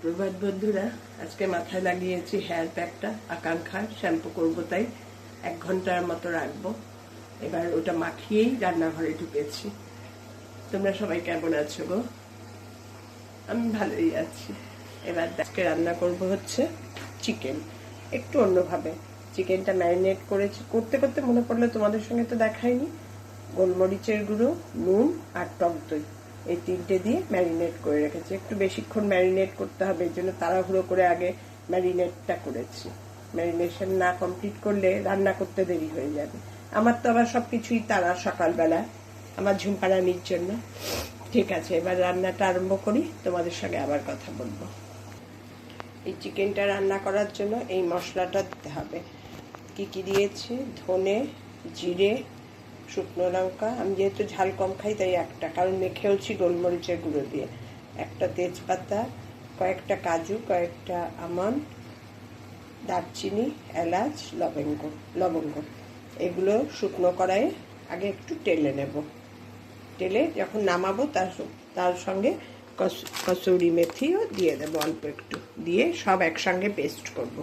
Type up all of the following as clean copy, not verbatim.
সুপ্রভাত বন্ধুরা। আজকে মাথায় লাগিয়েছি হেয়ার প্যাকটা, আকাঙ্ক্ষার শ্যাম্পু করব, তাই 1 ঘন্টার মতো রাখবো। এবার ওটা মাখিয়েই রান্নাঘরে ঢুকেছি। তোমরা সবাই কেমন আছো গো? আমি ভালোই আছি। এবার আজকে রান্না করব হচ্ছে চিকেন, একটু অন্যভাবে। চিকেনটা ম্যারিনেট করেছি, করতে করতে মনে পড়লো তোমাদের সঙ্গে তো দেখাইনি। গোলমরিচের গুঁড়ো, নুন আর টক দই, এই 3টে দিয়ে ম্যারিনেট করে রেখেছি। একটু বেশিক্ষণ ম্যারিনেট করতে হবে, এই জন্য তাড়াহুড়ো করে আগে ম্যারিনেটটা করেছি। ম্যারিনেশন না কমপ্লিট করলে রান্না করতে দেরি হয়ে যাবে। আমার তো আবার সবকিছুই তাড়া সকালবেলা, আমার ঝুমপাড়ানির জন্য। ঠিক আছে, এবার রান্নাটা আরম্ভ করি, তোমাদের সঙ্গে আবার কথা বলবো। এই চিকেনটা রান্না করার জন্য এই মশলাটা দিতে হবে। কি কি দিয়েছি: ধনে, জিরে, শুকনো লঙ্কা। আমি যেহেতু ঝাল কম খাই তাই একটা, কারণ মেখেওছি গোলমরিচের গুঁড়ো দিয়ে। একটা তেজপাতা, কয়েকটা কাজু, কয়েকটা আমন্ড, দারচিনি, এলাচ, লবঙ্গ। এগুলো শুকনো কড়াইয়ে আগে একটু টেলে নেব। টেলে যখন নামাবো তার সঙ্গে কসুরি মেথিও দিয়ে দেবো অল্প একটু, দিয়ে সব একসঙ্গে পেস্ট করব।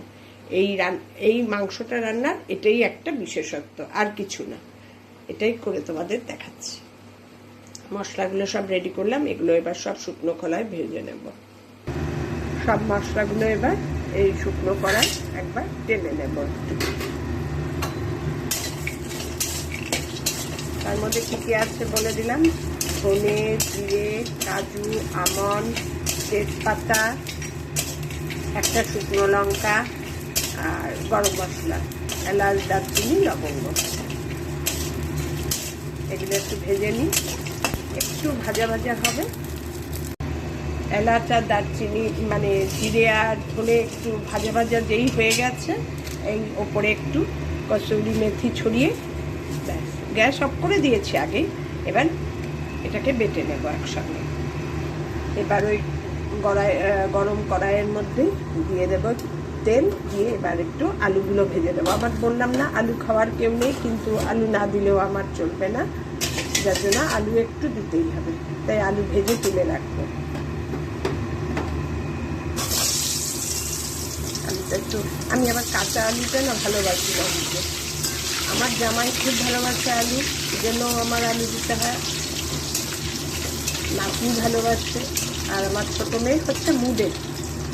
এই মাংসটা রান্নার এটাই একটা বিশেষত্ব, আর কিছু না। এটাই করে তোমাদের দেখাচ্ছি। মশলাগুলো সব রেডি করলাম, এগুলো এবার সব শুকনো কড়ায় ভেজে নেব। সব মশলাগুলো এবার এই শুকনো কড়ায় একবার টেনে নেব। তার মধ্যে কি কি আছে বলে দিলাম: ধনে, জিরে, কাজু, আমন্ড, তেজপাতা, একটা শুকনো লঙ্কা আর গরম মশলা, এলাচ, দারচিনি, লবঙ্গ। এগুলো একটু ভেজে নিই, একটু ভাজা ভাজা হবে। এলাচ আর দারচিনি মানে জিরে আর ধনে একটু ভাজা ভাজা যেই হয়ে গেছে, এই ওপরে একটু কসুরি মেথি ছড়িয়ে ব্যাস, গ্যাস অফ করে দিয়েছি আগেই। এবার এটাকে বেটে নেব একসঙ্গে। এবার ওই গরম কড়াইয়ের মধ্যে দিয়ে দেব তেল, দিয়ে এবার একটু আলুগুলো ভেজে দেবো। আবার বললাম না আলু খাওয়ার কেউ নেই, কিন্তু আলু না দিলেও আমার চলবে না, যার জন্য আলু একটু দিতেই হবে, তাই আলু ভেজে তুলে রাখবো। আলুটা একটু, আমি আবার কাঁচা আলুটা না ভালোবাসি না দিতে। আমার জামাই খুব ভালোবাসে আলু, জন্য আমার আলু দিতে হয়। নাতনি ভালোবাসে, আর আমার ছোটো মেয়ে হচ্ছে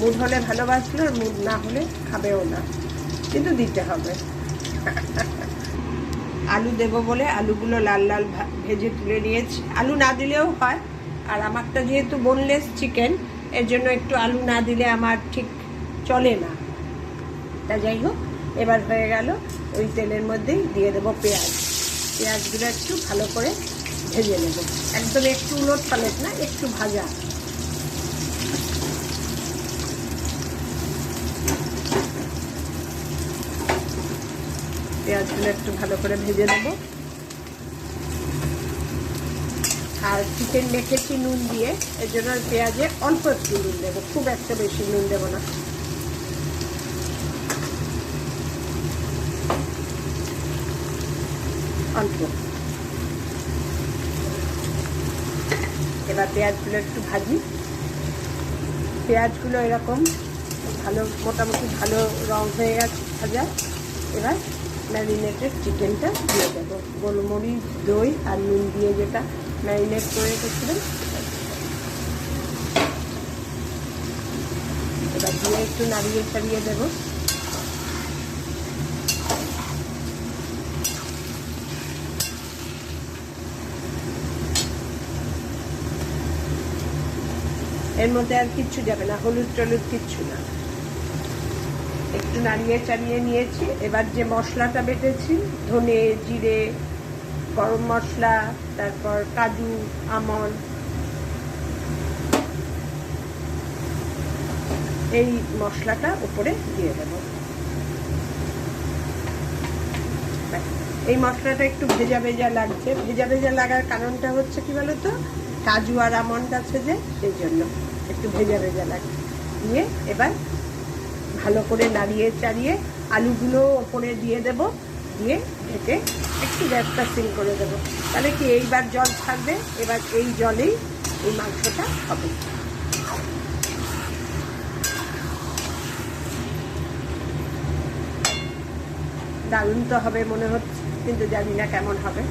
মুড হলে ভালোবাসলো, আর মুড না হলে খাবেও না, কিন্তু দিতে হবে। আলু দেবো বলে আলুগুলো লাল লাল ভেজে তুলে নিয়েছি। আলু না দিলেও হয়, আর আমারটা যেহেতু বোনলেস চিকেন, এর জন্য একটু আলু না দিলে আমার ঠিক চলে না। তা যাই হোক, এবার হয়ে গেল। ওই তেলের মধ্যেই দিয়ে দেবো পেঁয়াজগুলো একটু ভালো করে ভেজে নেব, একদম একটু উলট পালট না, একটু ভাজা। পেঁয়াজগুলো একটু ভালো করে ভেজে নেব। আর চিকেন মেখেছি নুন দিয়ে, এর জন্য পেঁয়াজে অল্প একটু নুন দেবো, খুব একটা বেশি নুন দেবো না। অল্প। এবার পেঁয়াজগুলো একটু ভাজি। পেঁয়াজগুলো এরকম ভালো মোটামুটি ভালো রং হয়ে গেছে ভাজা। এবার ম্যারিনেটেড চিকেনটা দিয়ে দেবো, গোলমরিচ, দই আর নুন দিয়ে যেটা ম্যারিনেট করে রেখেছিলাম। এবার দিয়ে একটু নাড়িয়ে ছাড়িয়ে দেবো। এর মধ্যে আর কিচ্ছু যাবে না, হলুদ টলুদ কিচ্ছু না। একটু নাড়িয়ে চাড়িয়ে নিয়েছি। এবার যে মশলাটা বেটেছি, ধনে, জিরে, গরম মশলা, তারপর কাজু, আমন্ড, এই মশলাটা উপরে দিয়ে দেব। এই মশলাটা একটু ভেজা ভেজা লাগছে। ভেজা ভেজা লাগার কারণটা হচ্ছে কি বলতো, কাজু আর আমন্ড আছে যে, সেই জন্য একটু ভেজা ভেজা লাগছে। দিয়ে এবার ভালো করে নাড়িয়ে চাড়িয়ে আলুগুলো ওপরে দিয়ে দেব, দিয়ে ঢেকে একটু গ্যাসটা সিল করে দেবো। তাহলে কি এইবার জল ছাড়বে, এবার এই জলেই এই মাংসটা হবে। দারুণ তো হবে মনে হচ্ছে, কিন্তু জানি না কেমন হবে।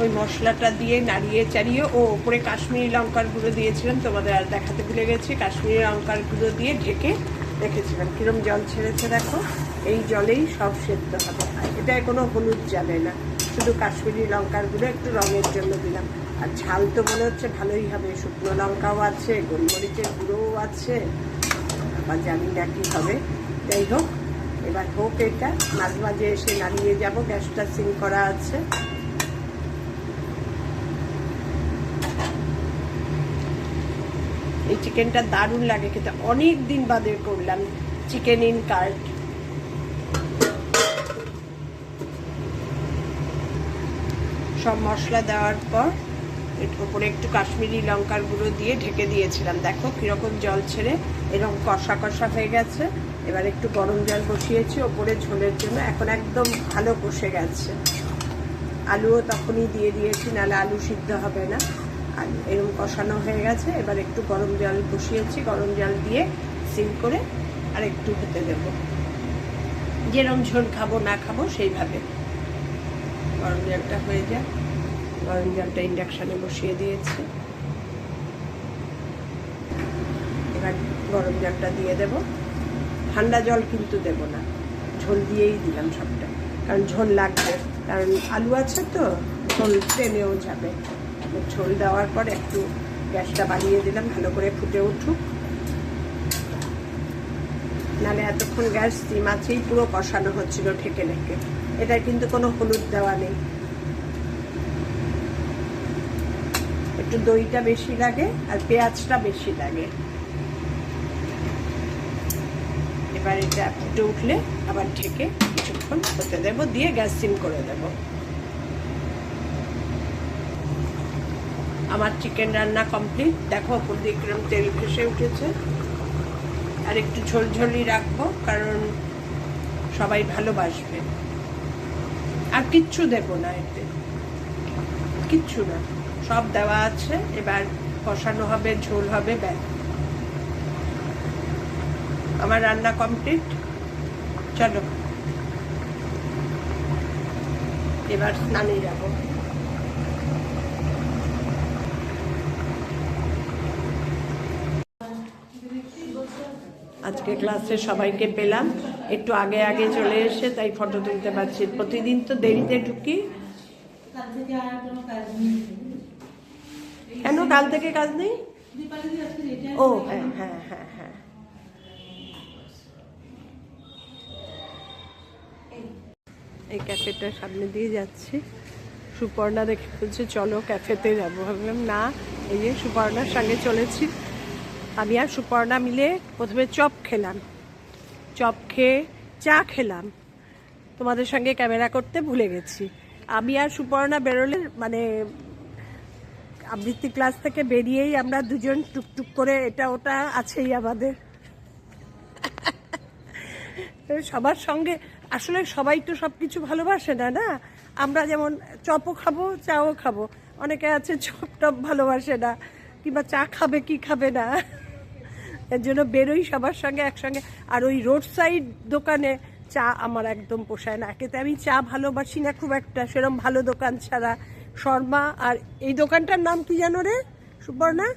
ওই মশলাটা দিয়ে নাড়িয়ে চাড়িয়ে ওপরে কাশ্মীরি লঙ্কার গুঁড়ো দিয়েছিলাম, তোমাদের আর দেখাতে ভুলে গেছি। কাশ্মীরি লঙ্কার গুঁড়ো দিয়ে ঢেকে রেখেছিলাম। কিরম জল ছেড়েছে দেখো, এই জলেই সব সেদ্ধ হবে। আর এটায় কোনো হলুদ যাবে না, শুধু কাশ্মীরি লঙ্কার গুঁড়ো একটু রঙের জন্য দিলাম। আর ঝাল তো মনে হচ্ছে ভালোই হবে, শুকনো লঙ্কাও আছে, গোলমরিচের গুঁড়োও আছে, আবার জানি না কি হবে। যাই হোক, এবার হোক, এটা মাঝে মাঝে এসে নাড়িয়ে যাব। গ্যাসটা সিম করা আছে। এই চিকেনটা দারুণ লাগে খেতে, অনেক দিন বাদে করলাম চিকেন ইন কার্ড। সব মশলা দেওয়ার পর উপরে একটু কাশ্মীরি লঙ্কার গুঁড়ো দিয়ে ঢেকে দিয়েছিলাম। দেখো কিরকম জল ছেড়ে এরকম কষা কষা হয়ে গেছে। এবার একটু গরম জল বসিয়েছি ওপরে ঝোলের জন্য, এখন একদম ভালো কষে গেছে। আলুও তখনই দিয়ে দিয়েছি, নাহলে আলু সিদ্ধ হবে না। আর এরকম কষানো হয়ে গেছে। এবার একটু গরম জল বসিয়েছি, গরম জল দিয়ে সিম করে আর একটু হতে দেব, যেরকম ঝোল খাবো না খাবো সেইভাবে। গরম জলটা হয়ে যায়, গরম জলটা ইন্ডাকশানে বসিয়ে দিয়েছি। এবার গরম জলটা দিয়ে দেব, ঠান্ডা জল কিন্তু দেব না, ঝোল দিয়েই দিলাম সবটা, কারণ ঝোল লাগবে, কারণ আলু আছে তো, ঝোল টেনেও যাবে। ঝোল দেওয়ার পর একটু গ্যাসটা বাড়িয়ে দিলাম, ভালো করে ফুটে উঠুক, নাহলে এতক্ষণ গ্যাস সিম আছেই পুরো কষানো হচ্ছিল ঢেকে ঢেকে। এটা কিন্তু কোনো হলুদ দেওয়া নেই। একটু দইটা বেশি লাগে আর পেঁয়াজটা বেশি লাগে। এবার এটা ফুটে উঠলে আবার ঢেকে কিছুক্ষণ হতে দেবো, দিয়ে গ্যাস সিম করে দেব। আমার চিকেন রান্না কমপ্লিট। দেখো ওপর দিয়ে কিরম তেল ভেসে উঠেছে। আর একটু ঝোলঝোলি রাখবো, কারণ সবাই ভালোবাসবে। আর কিচ্ছু দেবো না, এতে কিচ্ছু না, সব দেওয়া আছে। এবার কষানো হবে, ঝোল হবে, ব্যাস। আমার রান্না কমপ্লিট। চলো এবার স্নানে যাব। আজকে ক্লাসে সবাইকে পেলাম, একটু আগে আগে চলে এসে তাই ফটো তুলতে পারছি। প্রতিদিন তো দেরিতে ঢুকি। কেন কাল থেকে কাজ নেই? ও হ্যাঁ হ্যাঁ হ্যাঁ হ্যাঁ। এই ক্যাফেটার সামনে দিয়ে যাচ্ছি, সুপর্ণা দেখে বলছে চলো ক্যাফেতে যাবো। ভাবলাম না, এই যে সুপর্ণার সঙ্গে চলেছি। আমি আর সুপর্ণা মিলে প্রথমে চপ খেলাম, চপ খেয়ে চা খেলাম। তোমাদের সঙ্গে ক্যামেরা করতে ভুলে গেছি। আমি আর সুপর্ণা বেরোলে মানে আবৃত্তি ক্লাস থেকে বেরিয়েই আমরা দুজন টুকটুক করে এটা ওটা আছেই আমাদের। সবার সঙ্গে আসলে সবাই তো সব কিছু ভালোবাসে না, না? আমরা যেমন চপও খাবো, চাও খাবো, অনেকে আছে চপ টপ ভালোবাসে না, কিংবা চা খাবে কি খাবে না। এর জন্য বেরোই সবার সঙ্গে একসঙ্গে। আর ওই রোড সাইড দোকানে চা আমার একদম পোষায় না। একেতে আমি চা ভালোবাসি না খুব একটা, সেরকম ভালো দোকান ছাড়া। শর্মা আর এই দোকানটার নাম কি জানো রে সুপর্ণা?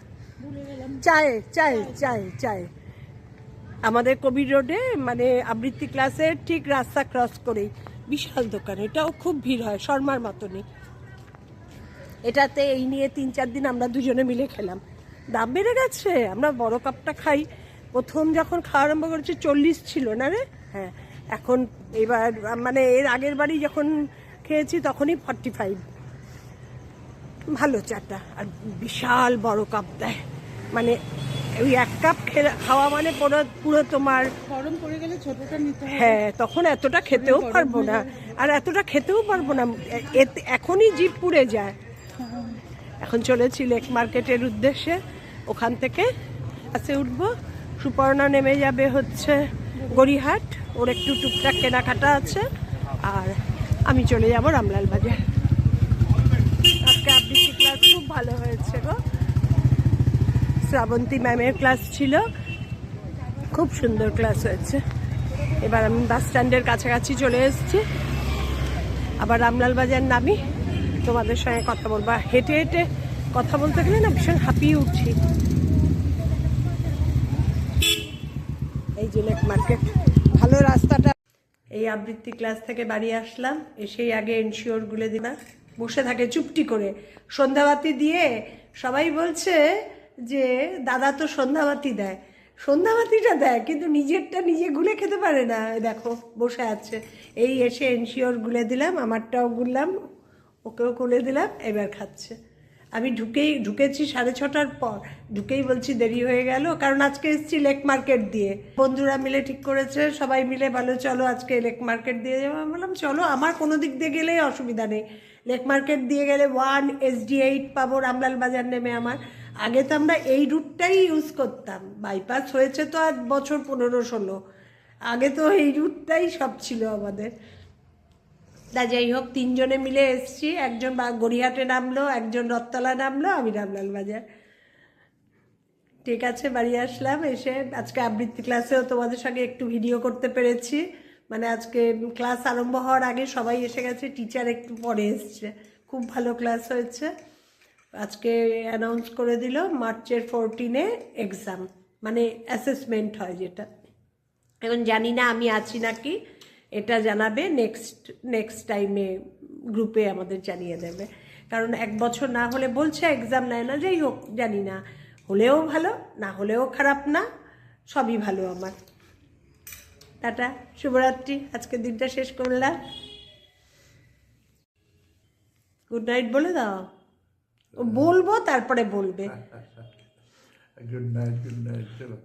চায়ে চায়ে চায়ে চায়ে আমাদের কবির রোডে, মানে আবৃত্তি ক্লাসের ঠিক রাস্তা ক্রস করেই বিশাল দোকান। এটাও খুব ভিড় হয়, শর্মার মতনই। এটাতে এই নিয়ে 3-4 দিন আমরা দুজনে মিলে খেলাম। দাম বেড়ে গেছে। আমরা বড় কাপটা খাই, প্রথম যখন খাওয়া আরম্ভ করেছি 40 ছিল না রে? হ্যাঁ, এখন এবার মানে এর আগের বারই যখন খেয়েছি তখনই 45। ভালো চাটা, আর বিশাল বড় কাপ দেয়। মানে ওই 1 কাপ খাওয়া মানে পুরো তোমার গরম পড়ে গেলে ছোটটা নিতে হবে। হ্যাঁ, তখন এতটা খেতেও পারবো না, আর এতটা খেতেও পারবো না, এখনই জিভ পুড়ে যায়। এখন চলেছি লেক মার্কেটের উদ্দেশ্যে, ওখান থেকে বাসে উঠবো। সুপর্ণা নেমে যাবে হচ্ছে গড়িহাট, ওর একটু টুকটাক কেনাকাটা আছে, আর আমি চলে যাবো রামলাল বাজার। আজকে আবৃত্তি ক্লাস খুব ভালো হয়েছে গো। শ্রাবন্তী ম্যামের ক্লাস ছিল, খুব সুন্দর ক্লাস হয়েছে। এবার আমি বাস স্ট্যান্ডের কাছাকাছি চলে এসেছি, আবার রামলাল বাজার নামি তোমাদের সঙ্গে কথা বলবো। আর হেঁটে হেঁটে কথা বলতে গেলে না ভীষণ হাঁপিয়ে উঠছি। এই যে লেক মার্কেট, ভালো রাস্তাটা। এই আবৃত্তি ক্লাস থেকে বাড়ি আসলাম, এসেই আগে এনশিওর গুলে দিলাম। বসে থাকে চুপটি করে সন্ধ্যাবাতি দিয়ে। সবাই বলছে যে দাদা তো সন্ধ্যাবাতি দেয়, সন্ধ্যাবাতিটা দেয় কিন্তু নিজেরটা নিজে গুলে খেতে পারে না। এই দেখো বসে আছে। এই এসে এনশিওর গুলে দিলাম, আমারটাও গুললাম, ওকেও গুলে দিলাম, এবার খাচ্ছে। আমি ঢুকেছি 6:30টার পর, ঢুকেই বলছি দেরি হয়ে গেল, কারণ আজকে এসেছি লেক মার্কেট দিয়ে। বন্ধুরা মিলে ঠিক করেছে, সবাই মিলে বলো চলো আজকে লেক মার্কেট দিয়ে যাবো। আমি বললাম চলো, আমার কোনো দিক দিয়ে গেলেই অসুবিধা নেই। লেক মার্কেট দিয়ে গেলে 1 SD8 পাবো রামলাল বাজার নেমে। আমার আগে তো আমরা এই রুটটাই ইউজ করতাম, বাইপাস হয়েছে তো আজ বছর 15-16, আগে তো এই রুটটাই সব ছিল আমাদের। তা যাই হোক, 3 জনে মিলে এসছি, একজন গড়িয়াহাটে নামলো, একজন রথতলা নামলো, আমি রামলাল বাজার। ঠিক আছে, বাড়ি আসলাম। এসে আজকে আবৃত্তি ক্লাসেও তোমাদের সঙ্গে একটু ভিডিও করতে পেরেছি। মানে আজকে ক্লাস আরম্ভ হওয়ার আগে সবাই এসে গেছে, টিচার একটু পরে এসছে। খুব ভালো ক্লাস হয়েছে। আজকে অ্যানাউন্স করে দিল মার্চের 14-এ এক্সাম, মানে অ্যাসেসমেন্ট হয় যেটা। এখন জানি না আমি আছি নাকি, এটা জানাবে নেক্সট টাইমে গ্রুপে আমাদের জানিয়ে দেবে। কারণ 1 বছর না হলে বলছে এক্সাম নেয় না। যাই হোক, জানি না, হলেও ভালো, না হলেও খারাপ না, সবই ভালো আমার। টাটা, শুভরাত্রি, আজকের দিনটা শেষ করলাম। গুড নাইট বলে দাও। ও বলবো, তারপরে বলবে। গুড নাইট, গুড নাইট, চলো।